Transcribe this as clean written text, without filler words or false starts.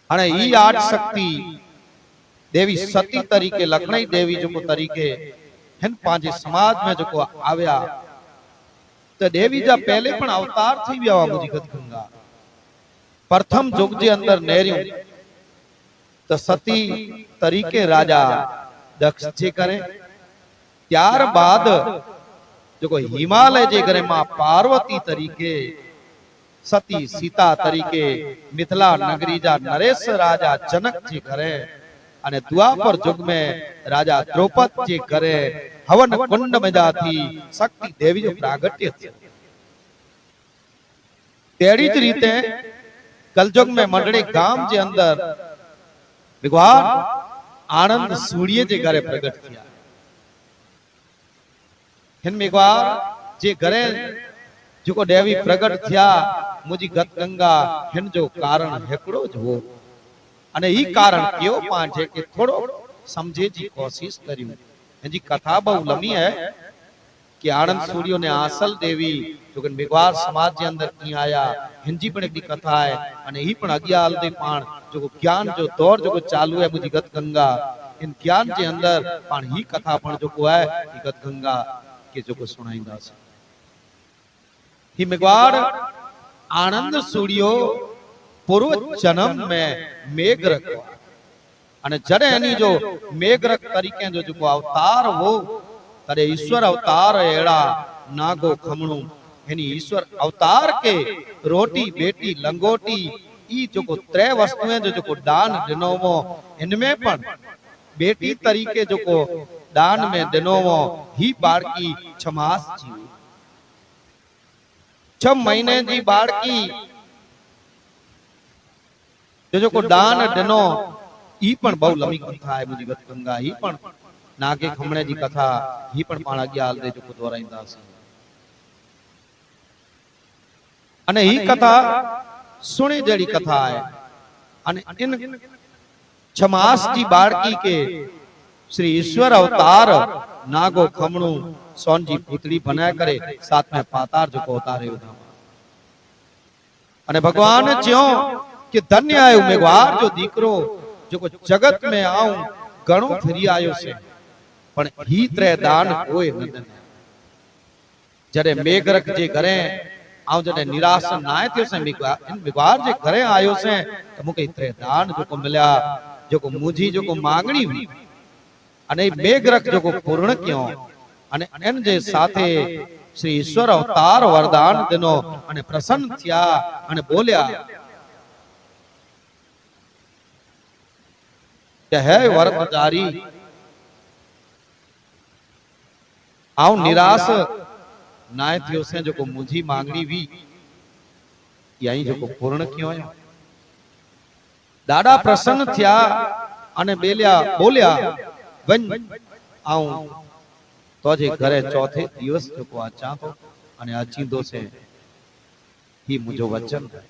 અને ई आठ शक्ति देवी सती तरीके लखनई देवी जो तरीके हिन पांचे समाज में जो आव्या तो देवी जा पहले पण अवतार थी व्या मुझी गंगा प्रथम युग जे अंदर नेरियो तो सती तरीके राजा दक्ष जे करे त्यार बाद जो हिमालय जे करे मां पार्वती तरीके सती सीता तरीके मिथिला नगरी जा नरेश राजा जनक जी करे अने द्वापर युग में राजा द्रौपद जी करे हवन कुंड में जाती शक्ति देवी जो प्रागट्य थी। तेरी ज रीते कलयुग में मंडली गाम जे अंदर भगवान आनंद सूर्य जे घरे प्रगट किया। हिन मेघवार जे घरे जो देवी प्रगट थिया मुझी गत गंगा हिन जो कारण हेकड़ो ज हो अने ई कारण केव पांचे के थोड़ो समझे जी कोशिश करियो। जी कथा बहु लंबी है कि आनंद सूर्य ने आसल देवी जो कि मेघवार समाज के अंदर की आया हिंजी पण एक कथा है अने ई पण अगिया हलदे पाण जो ज्ञान जो दौर जो चालू है मुझी गत गंगा इन ज्ञान के अंदर पाण ही कथा पण जो है ई गत गंगा के जो सुनाईंदा छे। ही मेघवार आनंद सूर्यो पूर्व जन्म में मेघरख अने जड़े एनी जो मेघरख तरीके जो अवतार हो तड़े ईश्वर अवतार एड़ा नागो खमणु एनी ईश्वर अवतार के रोटी बेटी लंगोटी ई जो त्रै वस्तुएं जो दान दिनोमो इनमें पण बेटी तरीके जो दान में दिनोमो ही बाळकी छमास जी 6 महीने जी बाळकी जो दान दिनो ई पण बहु लंबी कथा है मुझी गत गंगा ही पण नागे खमणे जी कथा ही पण पाण अगिया हलदे जो दोहराईंदास अने ही कथा सुणी जड़ी कथा है अने इन छमास जी बाळकी के श्री ईश्वर अवतार नागो खमणु सोन जी पुतली बनाए करे साथ में पातार जो उतारे अने भगवान ज्यों कि धन्य आयो मेघवार जो दीकरो जो जगत में आऊं गणो फिरी आयो से पण ही त्रे दान कोई न दे जरे मेघरख जे घरे आऊं जने निराश नाय थियो से मेघवार जे घरे आयो से तो मुके त्रे दान जो मिल्या जो मुझी जो मांगणी हुई अने मेघरख जो पूर्ण क्यों अने एन जे साथे श्री ईश्वर अवतार वरदान दिनो अने प्रसन्न थिया अने बोल्या के है वरदारी आऊं निराश नाय थियो से जो मुझी मांगणी हुई याई जो पूर्ण क्यों दादा प्रसन्न थिया अने बोल्या वन आऊं तो जे घरे चौथे दिवस जो अचा तो अने अचींदो से ही मुझो वचन है।